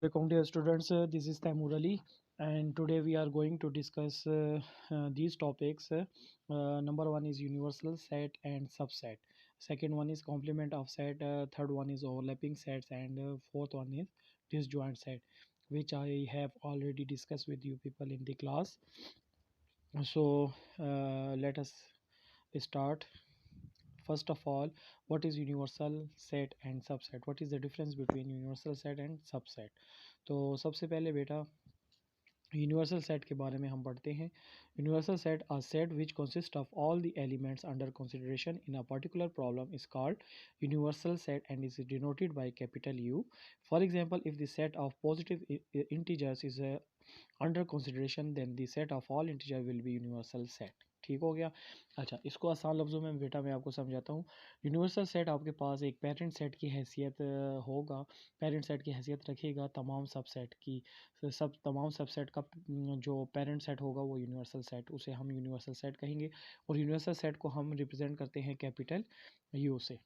Welcome dear students, this is Taimur Ali and today we are going to discuss these topics. Number one is universal set and subset. Second one is complement of set. Third one is overlapping sets and fourth one is disjoint set, which I have already discussed with you people in the class. So let us start. First of all, what is universal set and subset? What is the difference between universal set and subset? तो सबसे पहले बेटा universal set के बारे में हम पढ़ते हैं. Universal set a set which consists of all the elements under consideration in a particular problem is called universal set and is denoted by capital U. For example, if the set of positive integers is under consideration then the set of all integer will be universal set. ठीक हो गया. अच्छा, इसको आसान लफ्ज़ों में बेटा मैं आपको समझाता हूँ. यूनिवर्सल सेट आपके पास एक पेरेंट सेट की हैसियत होगा, पेरेंट सेट की हैसियत रखेगा तमाम सबसेट की. सब तमाम सबसेट का जो पेरेंट सेट होगा वो यूनिवर्सल सेट, उसे हम यूनिवर्सल सेट कहेंगे और यूनिवर्सल सेट को हम रिप्रेजेंट करते हैं कैपिटल यू से.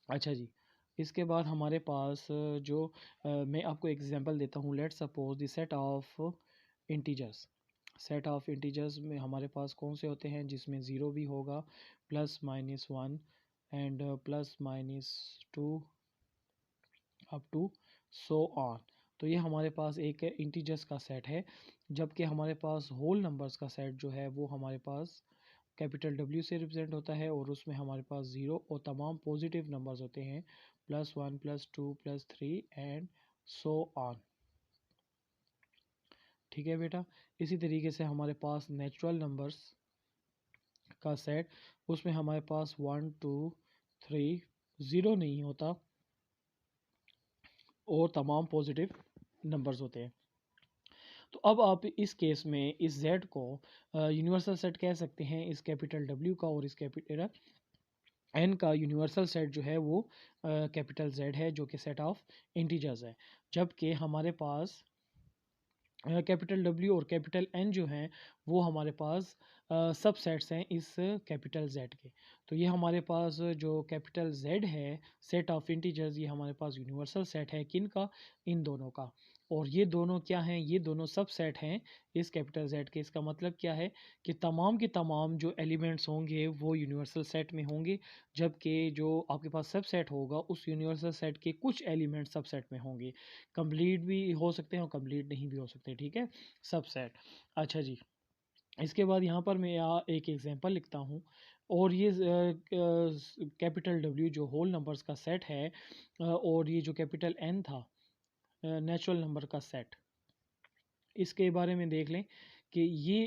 अच्छा जी, इसके बाद हमारे पास जो मैं आपको एग्जांपल देता हूँ. Let's suppose the set of integers. Set of integers में हमारे पास कौन से होते हैं जिसमें ज़ीरो भी होगा, plus minus one and plus minus two up to so on. तो ये हमारे पास एक इंटीजर्स का सेट है, जबकि हमारे पास होल नंबर्स का सेट जो है वो हमारे पास कैपिटल डब्ल्यू से रिप्रेजेंट होता है और उसमें हमारे पास ज़ीरो और तमाम पॉजिटिव नंबर्स होते हैं, plus one plus two plus three and so on. ठीक है बेटा. इसी तरीके से हमारे पास नेचुरल नंबर्स का सेट, उसमें हमारे पास वन टू थ्री ज़ीरो नहीं होता और तमाम पॉजिटिव नंबर्स होते हैं. तो अब आप इस केस में इस z को यूनिवर्सल सेट कह सकते हैं, इस कैपिटल W का और इस कैपिटल n का यूनिवर्सल सेट जो है वो कैपिटल Z है जो कि सेट ऑफ इंटीजर्स है, जबकि हमारे पास कैपिटल W और कैपिटल N जो हैं वो हमारे पास सब सेट्स हैं इस कैपिटल Z के. तो ये हमारे पास जो कैपिटल Z है सेट ऑफ इंटीजर्स, ये हमारे पास यूनिवर्सल सेट है किन का, इन दोनों का. और ये दोनों क्या हैं, ये दोनों सब सेट हैं इस कैपिटल Z के. इसका मतलब क्या है कि तमाम के तमाम जो एलिमेंट्स होंगे वो यूनिवर्सल सेट में होंगे, जबकि जो आपके पास सब सेट होगा उस यूनिवर्सल सेट के कुछ एलिमेंट सब सेट में होंगे. कंप्लीट भी हो सकते हैं और कंप्लीट नहीं भी हो सकते. ठीक है, सबसेट. अच्छा जी, इसके बाद यहाँ पर मैं एक एग्जांपल लिखता हूँ और ये कैपिटल डब्ल्यू जो होल नंबर्स का सेट है और ये जो कैपिटल एन था नेचुरल नंबर का सेट, इसके बारे में देख लें कि ये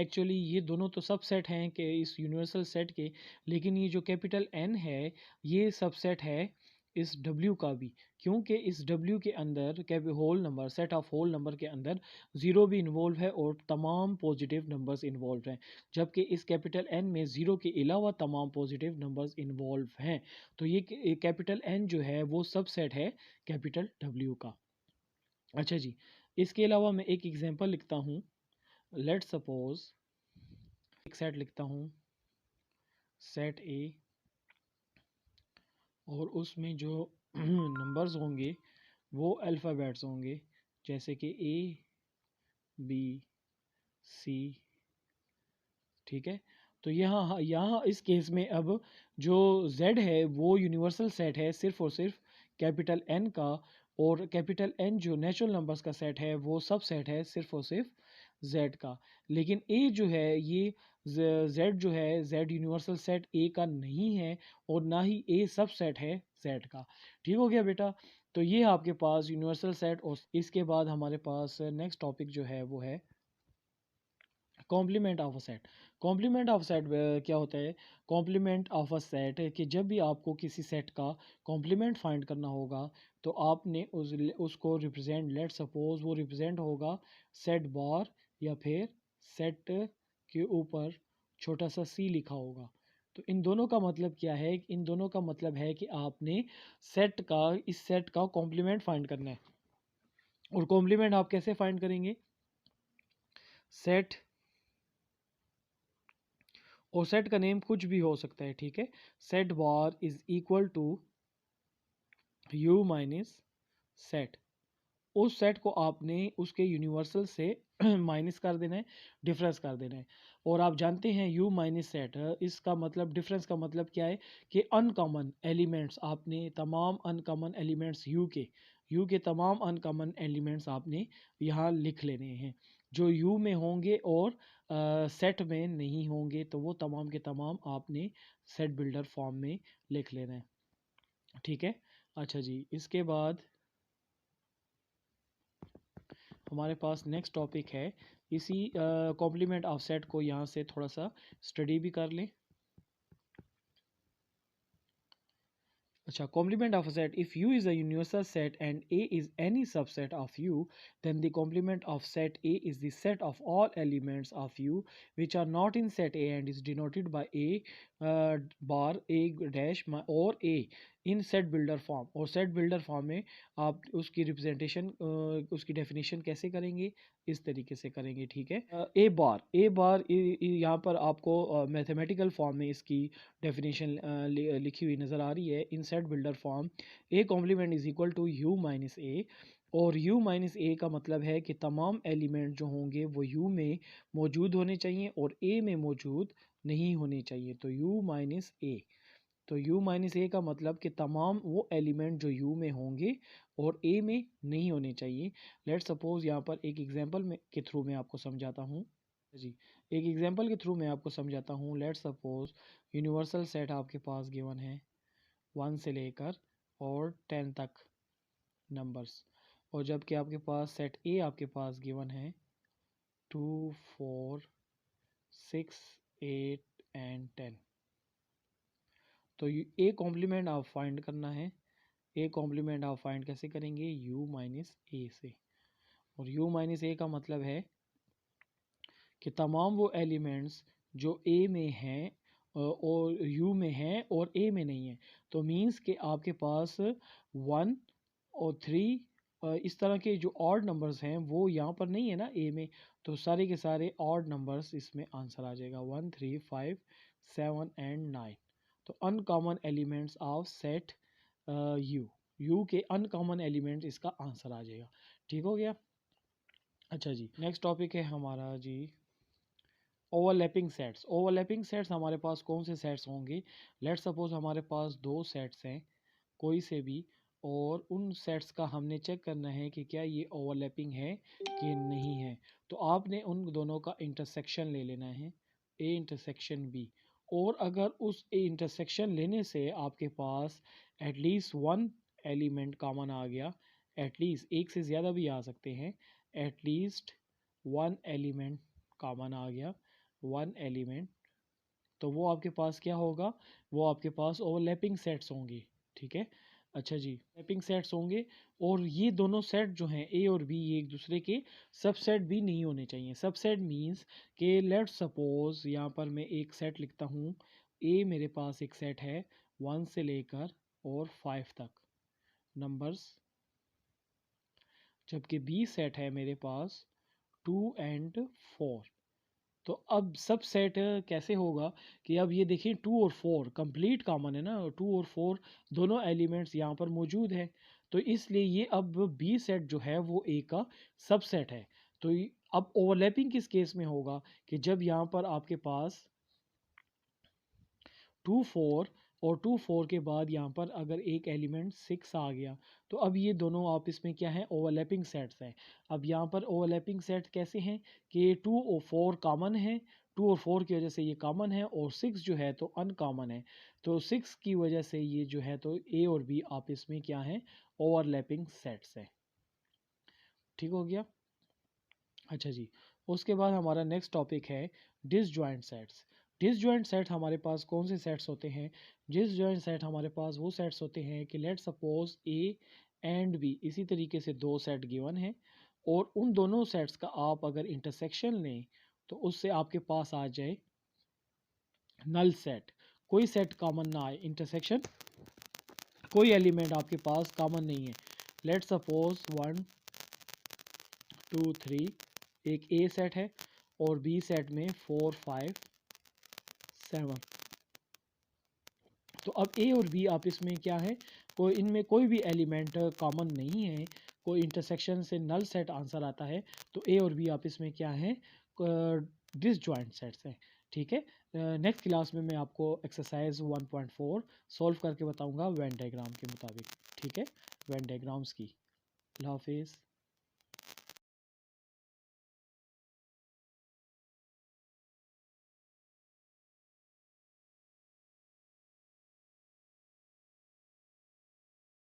एक्चुअली ये दोनों तो सबसेट हैं कि इस यूनिवर्सल सेट के, लेकिन ये जो कैपिटल एन है ये सबसेट है इस W का भी, क्योंकि इस W के अंदर whole number set of whole number के अंदर ज़ीरो भी इन्वॉल्व है और तमाम पॉजिटिव नंबर्स इन्वॉल्व हैं, जबकि इस कैपिटल N में ज़ीरो के अलावा तमाम पॉजिटिव नंबर्स इन्वॉल्व हैं. तो ये कैपिटल N जो है वो सबसेट है कैपिटल W का. अच्छा जी, इसके अलावा मैं एक एग्जांपल लिखता हूँ. लेट सपोज एक सेट लिखता हूँ, सेट ए, और उसमें जो नंबर्स होंगे वो अल्फ़ाबेट्स होंगे, जैसे कि ए बी सी. ठीक है, तो यहाँ यहाँ इस केस में अब जो Z है वो यूनिवर्सल सेट है सिर्फ और सिर्फ कैपिटल N का, और कैपिटल N जो नेचुरल नंबर्स का सेट है वो सब सेट है सिर्फ और सिर्फ Z का. लेकिन A जो है ये Z जो है Z यूनिवर्सल सेट A का नहीं है और ना ही A सब सेट है Z का. ठीक हो गया बेटा. तो ये आपके पास यूनिवर्सल सेट. और इसके बाद हमारे पास नेक्स्ट टॉपिक जो है वो है complement of a set. Complement of set क्या होता है? कॉम्प्लीमेंट ऑफ अ सेट कि जब भी आपको किसी सेट का कॉम्प्लीमेंट फाइंड करना होगा तो आपने उसको रिप्रेजेंट, लेट सपोज वो रिप्रेजेंट होगा सेट बार या फिर सेट के ऊपर छोटा सा सी लिखा होगा. तो इन दोनों का मतलब क्या है? इन दोनों का मतलब है कि आपने सेट का, इस सेट का कॉम्प्लीमेंट फाइंड करना है. और कॉम्प्लीमेंट आप कैसे फाइंड करेंगे? सेट, और सेट का नेम कुछ भी हो सकता है. ठीक है, set bar is equal to U minus set, उस सेट को आपने उसके यूनिवर्सल से माइनस कर देना है, डिफरेंस कर देना है। और आप जानते हैं यू माइनस सेट, इसका मतलब डिफरेंस का मतलब क्या है कि अनकॉमन एलिमेंट्स आपने तमाम अनकॉमन एलिमेंट्स यू के तमाम अनकॉमन एलिमेंट्स आपने यहाँ लिख लेने हैं। जो यू में होंगे और सेट में नहीं होंगे तो वो तमाम के तमाम आपने सेट बिल्डर फॉर्म में लिख लेना है। ठीक है, अच्छा जी, इसके बाद हमारे पास नेक्स्ट टॉपिक है। इसी कॉम्प्लीमेंट ऑफ सेट को यहाँ से थोड़ा सा स्टडी भी कर लें। अच्छा, complement of a set. If U is a universal set and A is any subset of U, then the complement of set A is the set of all elements of U which are not in set A and is denoted by A bar A dash or A in set builder form. और set builder form में आप उसकी representation उसकी definition कैसे करेंगे, इस तरीके से करेंगे। ठीक है, ए बार यहाँ पर आपको मैथमेटिकल फॉर्म में इसकी डेफिनेशन लिखी हुई नज़र आ रही है। In set builder form A complement is equal to U minus A, और u माइनस ए का मतलब है कि तमाम एलिमेंट जो होंगे वो u में मौजूद होने चाहिए और a में मौजूद नहीं होने चाहिए। तो u माइनस ए, तो u माइनस ए का मतलब कि तमाम वो एलिमेंट जो u में होंगे और a में नहीं होने चाहिए। लेट सपोज यहाँ पर एक एग्जांपल में के थ्रू मैं आपको समझाता हूँ जी, एक एग्जांपल के थ्रू मैं आपको समझाता हूँ। लेट सपोज यूनिवर्सल सेट आपके पास गिवन है 1 से लेकर और 10 तक नंबर्स, और जबकि आपके पास सेट ए आपके पास गिवन है 2 4 6 8 एंड 10। तो ए कॉम्प्लीमेंट आप फाइंड करना है। ए कॉम्प्लीमेंट आप फाइंड कैसे करेंगे, u माइनस ए से। और u माइनस ए का मतलब है कि तमाम वो एलिमेंट्स जो a में हैं और u में हैं और a में नहीं है। तो मींस कि आपके पास 1 और 3 इस तरह के जो ऑड नंबर्स हैं वो यहाँ पर नहीं है ना a में, तो सारे के सारे ऑड नंबर्स इसमें आंसर आ जाएगा 1 3 5 7 एंड 9। तो uncommon elements of set you के अनकॉमन एलिमेंट्स इसका आंसर आ जाएगा। ठीक हो गया, अच्छा जी, नेक्स्ट टॉपिक है हमारा जी ओवरलैपिंग सेट्स। ओवरलैपिंग सेट्स हमारे पास कौन से सेट्स होंगे, लेट सपोज हमारे पास दो सेट्स हैं कोई से भी, और उन सेट्स का हमने चेक करना है कि क्या ये ओवरलैपिंग है कि नहीं है। तो आपने उन दोनों का इंटरसेक्शन ले लेना है, ए इंटरसेक्शन बी, और अगर उस ए इंटरसेक्शन लेने से आपके पास एटलीस्ट वन एलिमेंट कॉमन आ गया, एटलीस्ट एक से ज़्यादा भी आ सकते हैं, एटलीस्ट वन एलिमेंट कॉमन आ गया, वन एलिमेंट, तो वो आपके पास क्या होगा, वो आपके पास ओवरलैपिंग सेट्स होंगे। ठीक है, अच्छा जी, लैपिंग सेट्स होंगे। और ये दोनों सेट जो हैं ए और बी, ये एक दूसरे के सबसेट भी नहीं होने चाहिए। सबसेट मींस कि लेट सपोज यहाँ पर मैं एक सेट लिखता हूँ, ए मेरे पास एक सेट है 1 से लेकर और 5 तक नंबर्स, जबकि बी सेट है मेरे पास 2 एंड 4। तो अब सब सेट कैसे होगा कि अब ये देखिए 2 और 4 कंप्लीट कॉमन है ना, 2 और 4 दोनों एलिमेंट्स यहाँ पर मौजूद है, तो इसलिए ये अब बी सेट जो है वो ए का सबसेट है। तो अब ओवरलैपिंग किस केस में होगा कि जब यहाँ पर आपके पास 2 4 और 2 4 के बाद यहाँ पर अगर एक एलिमेंट 6 आ गया, तो अब ये दोनों आपस में क्या है, ओवरलैपिंग सेट्स हैं। अब यहाँ पर ओवरलैपिंग सेट कैसे हैं कि 2 और 4 कॉमन है, 2 और 4 की वजह से ये कॉमन है, और 6 जो है तो अनकॉमन है, तो 6 की वजह से ये जो है तो ए और बी आपस में क्या है, ओवरलैपिंग सेट्स है। ठीक हो गया, अच्छा जी, उसके बाद हमारा नेक्स्ट टॉपिक है डिसजॉइंट सेट्स। डिसजॉइंट सेट हमारे पास कौन से सेट्स होते हैं, डिसजॉइंट सेट हमारे पास वो सेट्स होते हैं कि let suppose A and B इसी तरीके से दो सेट गिवन है, और उन दोनों सेट्स का आप अगर इंटरसेक्शन लें तो उससे आपके पास आ जाए नल सेट, कोई सेट कॉमन ना आए, इंटरसेक्शन कोई एलिमेंट आपके पास कॉमन नहीं है। लेट सपोज 1 2 3 एक ए सेट है और बी सेट में 4 5 7, तो अब ए और बी आपस में क्या है, कोई इनमें कोई भी एलिमेंट कॉमन नहीं है, कोई इंटरसेक्शन से नल सेट आंसर आता है, तो ए और बी आपस में क्या है, डिसजॉइंट सेट्स हैं। ठीक है, नेक्स्ट क्लास में मैं आपको एक्सरसाइज 1.4 सॉल्व करके बताऊंगा वेन डायग्राम के मुताबिक। ठीक है, वेन डायग्राम्स की। अल्लाह हाफिज़।